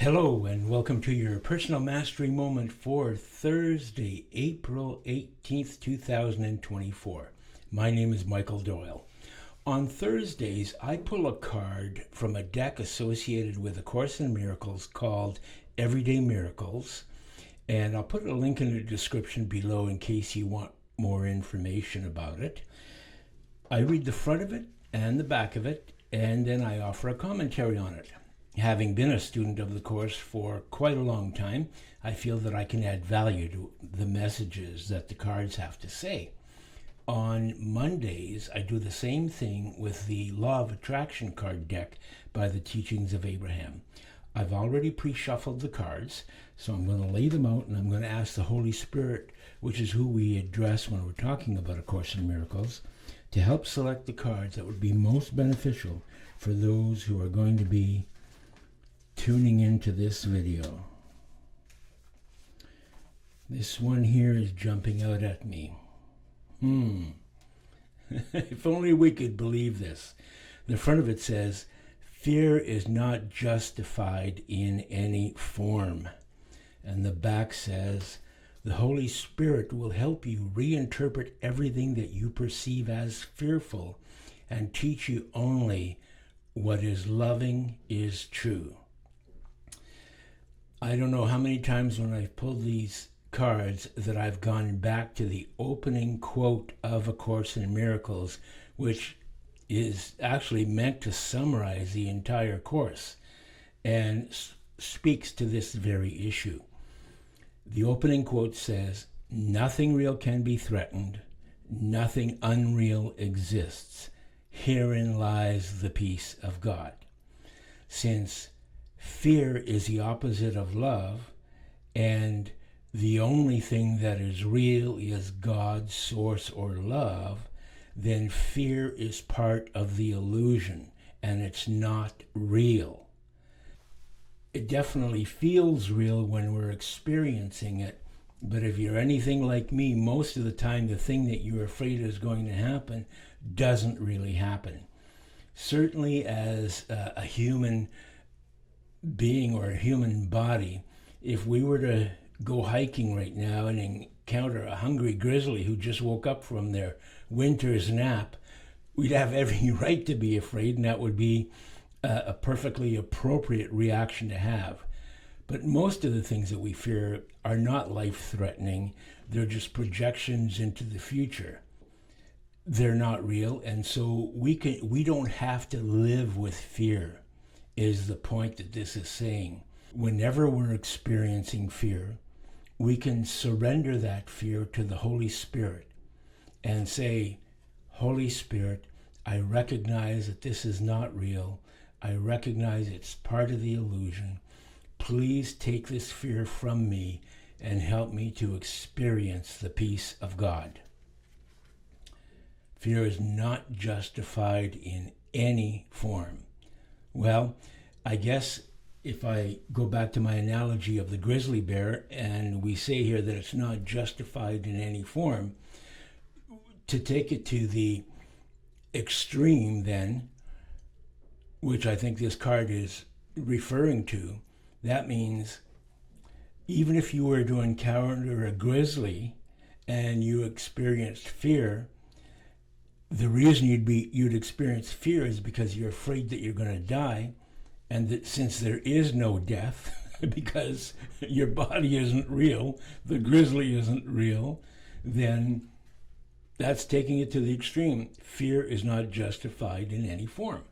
Hello and welcome to your personal mastery moment for Thursday, April 18th, 2024. My name is Michael Doyle. On Thursdays, I pull a card from a deck associated with A Course in Miracles called Everyday Miracles, and I'll put a link in the description below in case you want more information about it. I read the front of it and the back of it, and then I offer a commentary on it. Having been a student of the course for quite a long time, I feel that I can add value to the messages that the cards have to say. On Mondays, I do the same thing with the Law of Attraction card deck by the Teachings of Abraham. I've already pre-shuffled the cards, so I'm going to lay them out and I'm going to ask the Holy Spirit, which is who we address when we're talking about A Course in Miracles, to help select the cards that would be most beneficial for those who are going to be tuning into this video. This one here is jumping out at me. If only we could believe this. The front of it says, "Fear is not justified in any form." And the back says, "The Holy Spirit will help you reinterpret everything that you perceive as fearful and teach you only what is loving is true." I don't know how many times when I've pulled these cards that I've gone back to the opening quote of A Course in Miracles, which is actually meant to summarize the entire course and speaks to this very issue. The opening quote says, "Nothing real can be threatened. Nothing unreal exists. Herein lies the peace of God." Since fear is the opposite of love, and the only thing that is real is God, source, or love, then fear is part of the illusion, and it's not real. It definitely feels real when we're experiencing it, but if you're anything like me, most of the time the thing that you're afraid is going to happen doesn't really happen. Certainly as a human being or a human body, if we were to go hiking right now and encounter a hungry grizzly who just woke up from their winter's nap, we'd have every right to be afraid, and that would be a perfectly appropriate reaction to have. But most of the things that we fear are not life-threatening. They're just projections into the future. They're not real, and so we don't have to live with fear, is the point that this is saying. Whenever we're experiencing fear, we can surrender that fear to the Holy Spirit and say, "Holy Spirit, I recognize that this is not real. I recognize it's part of the illusion. Please take this fear from me and help me to experience the peace of God." Fear is not justified in any form. Well, I guess if I go back to my analogy of the grizzly bear, and we say here that it's not justified in any form, to take it to the extreme then, which I think this card is referring to, that means even if you were to encounter a grizzly and you experienced fear, the reason you'd experience fear is because you're afraid that you're going to die, and that since there is no death, because your body isn't real, the grizzly isn't real, then that's taking it to the extreme. Fear is not justified in any form.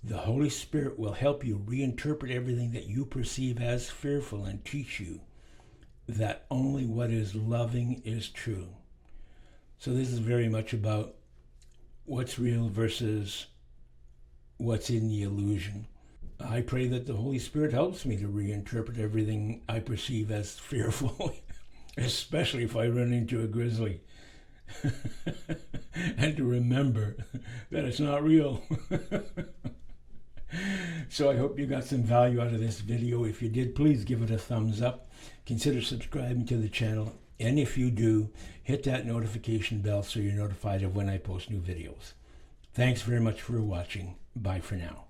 The Holy Spirit will help you reinterpret everything that you perceive as fearful and teach you that only what is loving is true. So this is very much about what's real versus what's in the illusion. I pray that the Holy Spirit helps me to reinterpret everything I perceive as fearful, especially if I run into a grizzly, and to remember that it's not real. So I hope you got some value out of this video. If you did, please give it a thumbs up. Consider subscribing to the channel. And if you do, hit that notification bell so you're notified of when I post new videos. Thanks very much for watching. Bye for now.